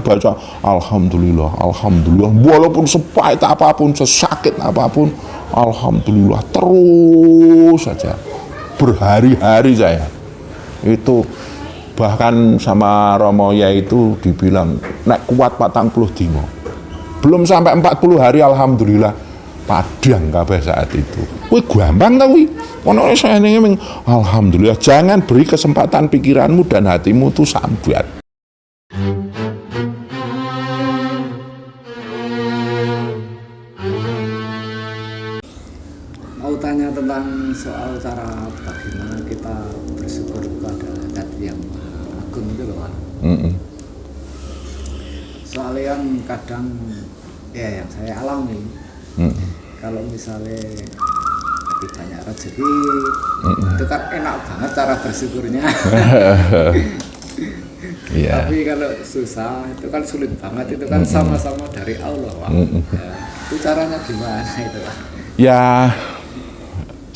baca alhamdulillah, alhamdulillah, walaupun sepahit apapun, sesakit apapun, alhamdulillah terus saja berhari-hari saya itu. Bahkan sama Romo Yai itu dibilang nek kuat 40 dino, belum sampai 40 hari alhamdulillah padang kabeh saat itu. Kuwi gampang ta kuwi? Ono saya ning alhamdulillah. Jangan beri kesempatan pikiranmu dan hatimu tuh sambat. Mau tanya tentang soal cara bagaimana kita bersyukur kepada zat yang agung itu loh Pak. Soal yang kadang ya yang saya alami, kalau misalnya lagi banyak rezeki, itu kan enak banget cara bersyukurnya. Yeah. Tapi kalau susah itu kan sulit banget, itu kan sama-sama dari Allah Pak. Ya, itu caranya gimana itu Pak? Ya,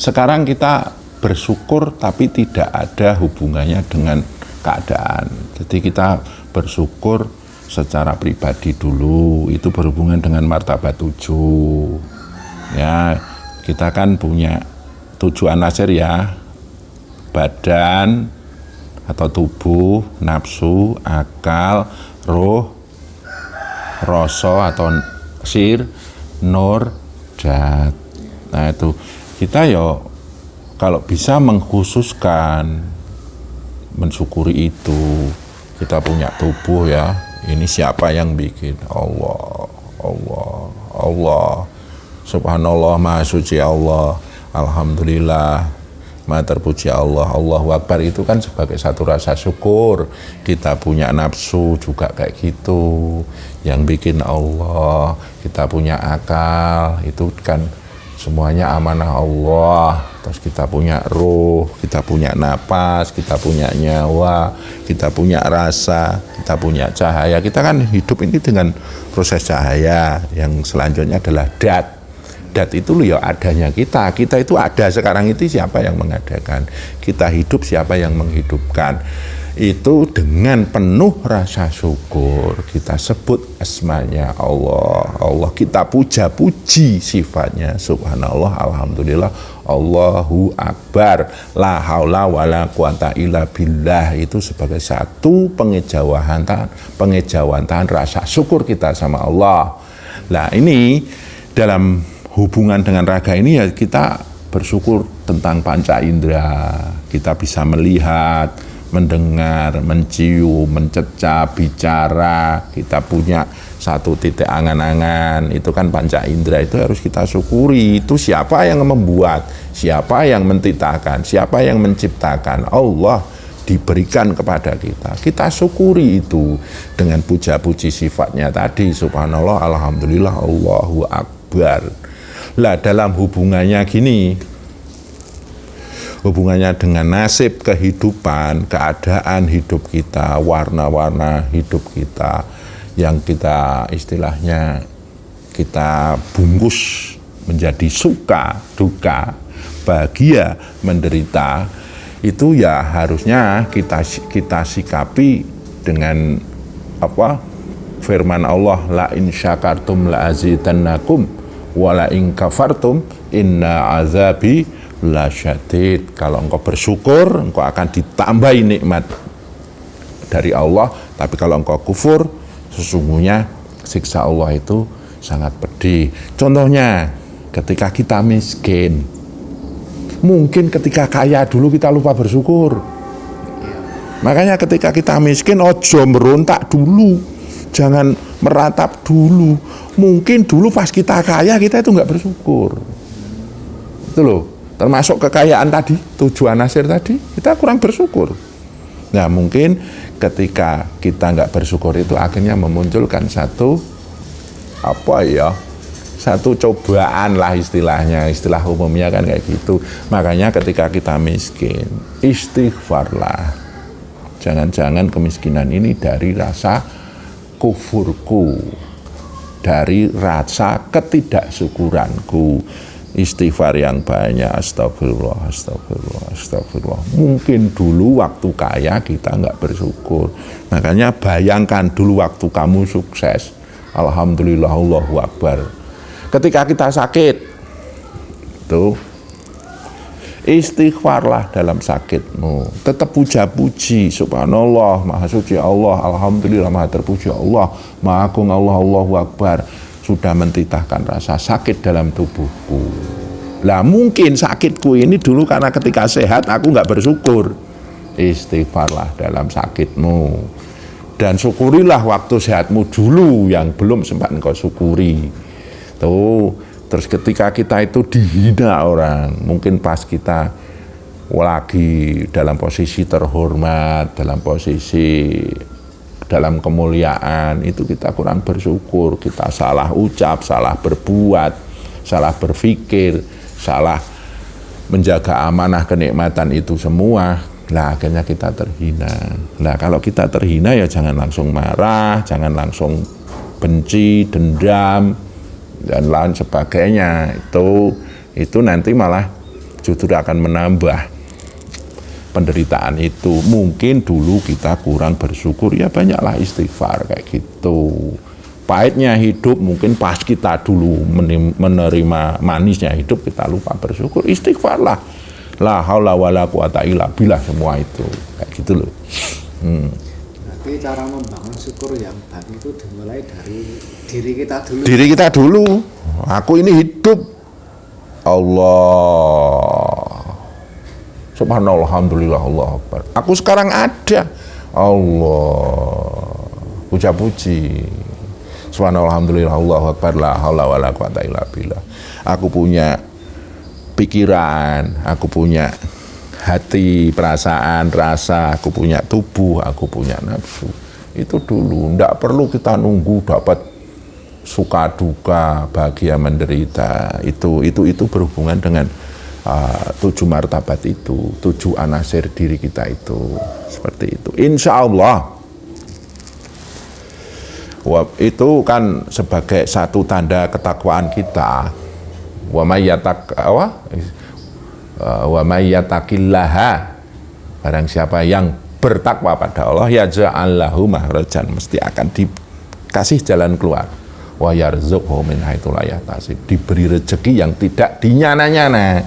sekarang kita bersyukur tapi tidak ada hubungannya dengan keadaan. Jadi kita bersyukur secara pribadi dulu, itu berhubungan dengan martabat 7. Ya, kita kan punya 7 anasir ya, badan atau tubuh, nafsu, akal, roh, rasa atau sir, nur, zat. Nah itu kita ya kalau bisa mengkhususkan mensyukuri itu. Kita punya tubuh ya, ini siapa yang bikin? Allah, Allah, Allah. Subhanallah, maha suci Allah, alhamdulillah, maha terpuji Allah, Allahu Akbar. Itu kan sebagai satu rasa syukur. Kita punya nafsu juga kayak gitu, yang bikin Allah. Kita punya akal, itu kan semuanya amanah Allah. Terus kita punya ruh, kita punya napas, kita punya nyawa, kita punya rasa, kita punya cahaya. Kita kan hidup ini dengan proses cahaya. Yang selanjutnya adalah dat. Dat itu ya adanya kita. Kita itu ada sekarang itu siapa yang mengadakan? Kita hidup siapa yang menghidupkan? Itu dengan penuh rasa syukur kita sebut asmanya Allah. Allah kita puja-puji sifatnya. Subhanallah, alhamdulillah, Allahu Akbar, la haula wala quwata illa billah. Itu sebagai satu pengejawatan rasa syukur kita sama Allah. Nah ini dalam hubungan dengan raga ini ya kita bersyukur tentang panca indera. Kita bisa melihat, mendengar, mencium, mencecap, bicara. Kita punya satu titik angan-angan, itu kan panca indera, itu harus kita syukuri. Itu siapa yang membuat, siapa yang mentitahkan, siapa yang menciptakan? Allah, diberikan kepada kita. Kita syukuri itu dengan puja-puji sifatnya tadi. Subhanallah, alhamdulillah, Allahu Akbar. Lah dalam hubungannya gini, hubungannya dengan nasib kehidupan, keadaan hidup kita, warna-warna hidup kita, yang kita istilahnya kita bungkus menjadi suka, duka, bahagia, menderita, itu ya harusnya kita sikapi dengan apa? Firman Allah, la in syakartum la azidannakum wala in kafartum inna azabi lasyadid. Kalau engkau bersyukur, engkau akan ditambahi nikmat dari Allah. Tapi kalau engkau kufur, sesungguhnya siksa Allah itu sangat pedih. Contohnya, ketika kita miskin, mungkin ketika kaya dulu kita lupa bersyukur. Makanya ketika kita miskin, ojo merontak dulu, jangan meratap dulu. Mungkin dulu pas kita kaya kita itu nggak bersyukur. Itu loh. Termasuk kekayaan tadi, 7 anasir tadi, kita kurang bersyukur. Nah mungkin ketika kita nggak bersyukur itu akhirnya memunculkan satu satu cobaan lah istilahnya, istilah umumnya kan kayak gitu. Makanya ketika kita miskin, istighfarlah. Jangan-jangan kemiskinan ini dari rasa kufurku, dari rasa ketidaksyukuranku. istighfar yang banyak, astagfirullah, astagfirullah, astagfirullah. Mungkin dulu waktu kaya kita nggak bersyukur. Makanya bayangkan dulu waktu kamu sukses, alhamdulillah, Allahu Akbar. Ketika kita sakit, tuh istighfarlah dalam sakitmu. Tetap puja-puji, subhanallah, maha suci Allah, alhamdulillah, maha terpuji Allah, maha agung Allah, Allahu Akbar. Sudah mentitahkan rasa sakit dalam tubuhku. Lah mungkin sakitku ini dulu karena ketika sehat aku nggak bersyukur. Istighfarlah dalam sakitmu. Dan syukurilah waktu sehatmu dulu yang belum sempat engkau syukuri. Tuh, terus ketika kita itu dihina orang, mungkin pas kita lagi dalam posisi terhormat, dalam posisi dalam kemuliaan, itu kita kurang bersyukur, kita salah ucap, salah berbuat, salah berpikir, salah menjaga amanah kenikmatan itu semua. Nah akhirnya kita terhina. Nah kalau kita terhina ya jangan langsung marah, jangan langsung benci, dendam dan lain sebagainya. Itu nanti malah justru akan menambah penderitaan itu. Mungkin dulu kita kurang bersyukur, ya banyaklah istighfar kayak gitu. Pahitnya hidup mungkin pas kita dulu menerima manisnya hidup kita lupa bersyukur, istighfarlah. La haula wala quwata illa billah, semua itu kayak gitu loh. Tapi cara membangun syukur yang baik itu dimulai dari diri kita dulu. Diri kita dulu. Aku ini hidup, Allah, subhanallah, alhamdulillah, Allah Akbar. Aku sekarang ada, Allah, puja-puji, subhanallah, alhamdulillah, Allah Akbar, la haula wala quwata illa billah. Aku punya pikiran, aku punya hati, perasaan, rasa, aku punya tubuh, aku punya nafsu. Itu dulu, enggak perlu kita nunggu dapat suka duka, bahagia menderita. Itu berhubungan dengan 7 martabat itu, 7 anasir diri kita itu, seperti itu. Insya Allah itu kan sebagai satu tanda ketakwaan kita. Wa may yattaqillaha, barang siapa yang bertakwa pada Allah, yaj'al lahu makhrajan, mesti akan dikasih jalan keluar. Wa yarzuqhu min haitsu la yahtasib, diberi rezeki yang tidak dinyana-nyana.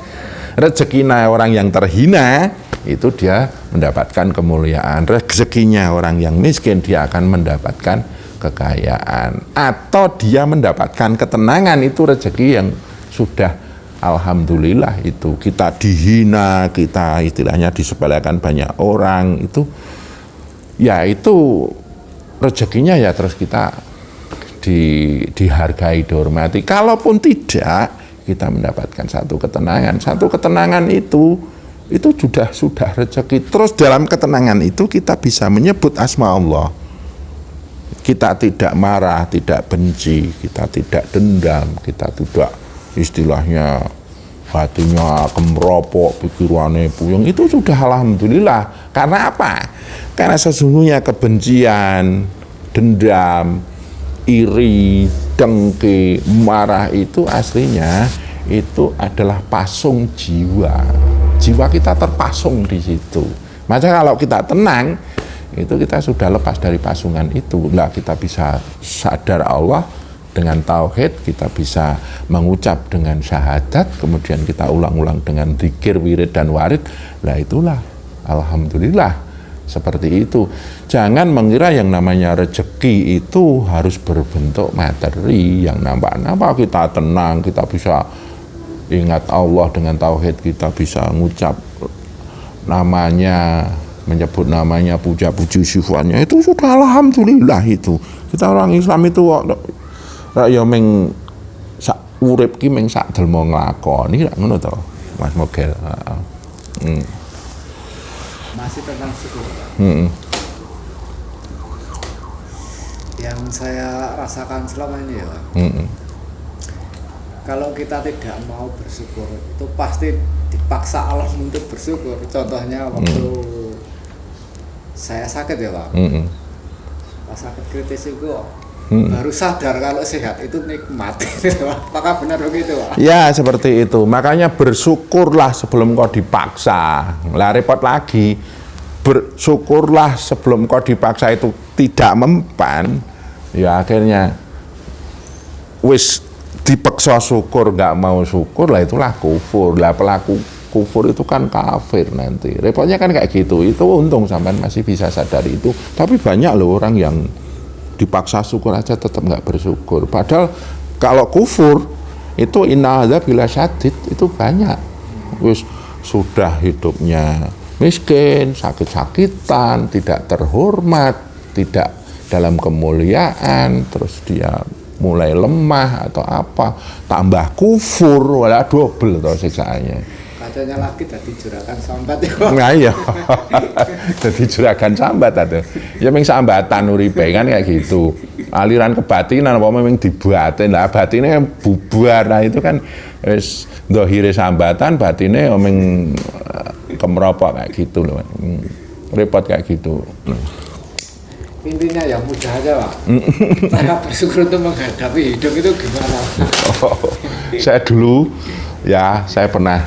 Rezekinya orang yang terhina itu dia mendapatkan kemuliaan. Rezekinya orang yang miskin dia akan mendapatkan kekayaan, atau dia mendapatkan ketenangan. Itu rezeki yang sudah alhamdulillah. Itu kita dihina, kita istilahnya disepelekan banyak orang, itu ya itu rezekinya ya terus kita dihargai, dihormati. Kalaupun tidak, kita mendapatkan satu ketenangan itu sudah rezeki. Terus dalam ketenangan itu kita bisa menyebut asma Allah. Kita tidak marah, tidak benci, kita tidak dendam, kita tidak istilahnya hatinya kemeropok, pikirannya puyeng. Itu sudah alhamdulillah. Karena apa? Karena sesungguhnya kebencian, dendam, iri, dengki, marah itu aslinya itu adalah pasung jiwa. Jiwa kita terpasung di situ. Maka kalau kita tenang, itu kita sudah lepas dari pasungan itu. Lah kita bisa sadar Allah dengan tauhid, kita bisa mengucap dengan syahadat, kemudian kita ulang-ulang dengan zikir, wirid dan warid. Lah itulah alhamdulillah. Seperti itu. Jangan mengira yang namanya rezeki itu harus berbentuk materi yang nampak-nampak. Kita tenang, kita bisa ingat Allah dengan tauhid, kita bisa ngucap namanya, menyebut namanya, puja-puji sifatnya, itu sudah alhamdulillah. Itu kita orang Islam itu ya meng sak urip ki meng sak delmo nglakoni, ngono to Mas Mogel. Masih tentang syukur. Yang saya rasakan selama ini ya, kalau kita tidak mau bersyukur itu pasti dipaksa Allah untuk bersyukur. Contohnya waktu saya sakit ya Pak, pas sakit kritis itu baru sadar kalau sehat itu nikmat. Apakah benar begitu, Pak? Ya seperti itu, makanya bersyukurlah sebelum kau dipaksa. Lah repot lagi, bersyukurlah sebelum kau dipaksa itu tidak mempan. Ya akhirnya wis dipaksa syukur, nggak mau syukur, lah itulah kufur. Lah pelaku kufur itu kan kafir nanti. Repotnya kan kayak gitu. Itu untung sampean masih bisa sadari itu. Tapi banyak loh orang yang dipaksa syukur aja tetap nggak bersyukur. Padahal kalau kufur itu inna adzab bila syadid itu banyak. Wis sudah hidupnya miskin, sakit-sakitan, tidak terhormat, tidak dalam kemuliaan, terus dia mulai lemah atau apa, tambah kufur, walah double atau siksaannya. Katanya lagi tadi juragan sambat ya. Nah iya, jadi juragan sambat ada. Ya memang sambatan uripe kan kayak gitu. Aliran kebatinan apa memang dibatin lah, batinnya bubar. Nah itu kan wis dohire sambatan, batinnya memang kemeropok kayak gitu loh. Repot kayak gitu. Intinya yang mudah aja, Pak. Cara bersyukur untuk menghadapi hidup itu gimana? Saya dulu ya saya pernah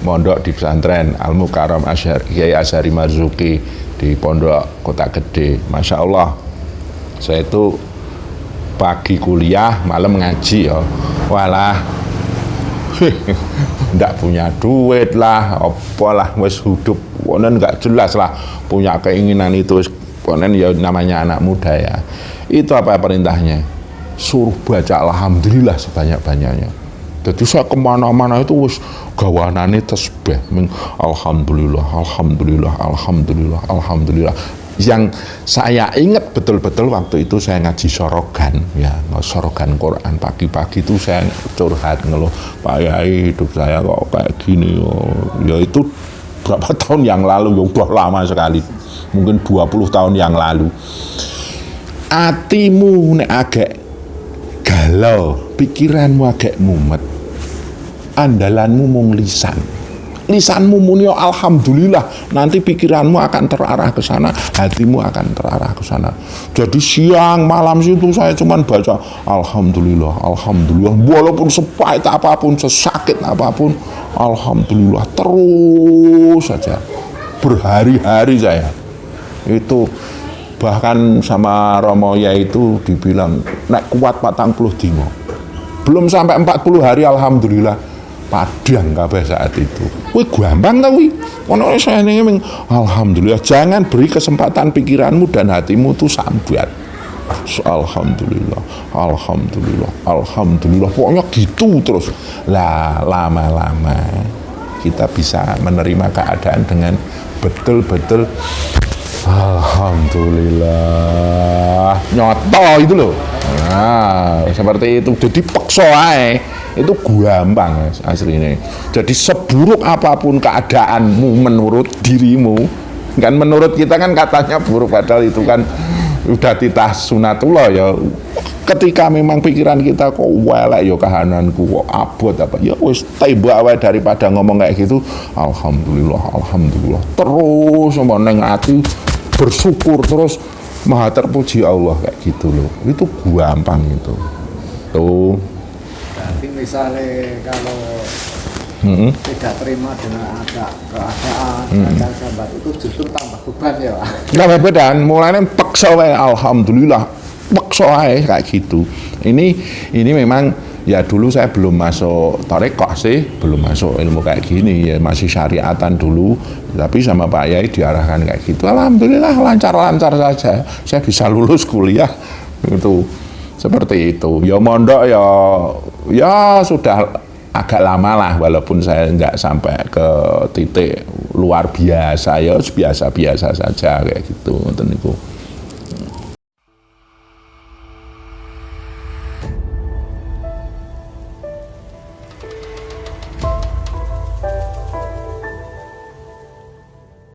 mondok di pesantren Al Mukarram Kiai Asy'ari Marzuki di Pondok Kota Gede. Masya Allah, saya itu pagi kuliah, malam ngaji ya. Walah, ndak punya duit lah, apalah, wes hidup, wonen nggak jelas lah, punya keinginan itu, wonen ya namanya anak muda ya. Itu apa perintahnya? Suruh baca alhamdulillah sebanyak-banyaknya. Jadi saya kemana-mana itu wis gawanane tasbih, alhamdulillah, alhamdulillah, alhamdulillah, alhamdulillah. Yang saya ingat betul-betul waktu itu saya ngaji sorogan, ya sorogan Quran pagi-pagi itu saya curhat ngeluh, Pak Yai hidup saya kok kayak gini, ya itu berapa tahun yang lalu, ya udah lama sekali, mungkin 20 tahun yang lalu. Atimu nek agak galau, pikiranmu agak mumet, andalanmu mung lisanmu muni alhamdulillah, nanti pikiranmu akan terarah ke sana, hatimu akan terarah ke sana. Jadi siang malam situ saya cuman baca alhamdulillah, alhamdulillah, walaupun sepahit apapun, sesakit apapun, alhamdulillah terus saja berhari-hari saya. Itu bahkan sama Romo ya itu dibilang nek kuat 40 dino, belum sampai 40 hari alhamdulillah padang kabeh saat itu. Wih gampang tau wih. Ono saya ning alhamdulillah, jangan beri kesempatan pikiranmu dan hatimu tuh sambat. Alhamdulillah, alhamdulillah, alhamdulillah. Pokoknya gitu terus. Lah lama-lama kita bisa menerima keadaan dengan betul-betul alhamdulillah. Nyoto itu loh. Nah, seperti itu. Jadi paksa ae. Itu gampang aslinya. Jadi seburuk apapun keadaanmu menurut dirimu, kan menurut kita kan katanya buruk, padahal itu kan udah titah sunatullah ya. Ketika memang pikiran kita kok welek ya kahananku kok abot apa ya wis tembak wae daripada ngomong kayak gitu. Alhamdulillah, alhamdulillah. Terus neng ati bersyukur terus maha terpuji Allah kayak gitu loh. Itu gampang itu. Tuh. Tapi misalnya kalau tidak terima dengan ada keadaan, ada sahabat itu justru tambah beban ya, Pak. Tambah beban, mulanya paksa wae alhamdulillah, paksa wae kayak gitu. Ini memang ya dulu saya belum masuk tarekat sih, belum masuk ilmu kayak gini ya, masih syariatan dulu. Tapi sama Pak Yai diarahkan kayak gitu. Alhamdulillah lancar-lancar saja. Saya bisa lulus kuliah itu. Seperti itu. Ya mondok ya sudah agak lama lah, walaupun saya nggak sampai ke titik luar biasa, ya biasa-biasa saja kayak gitu.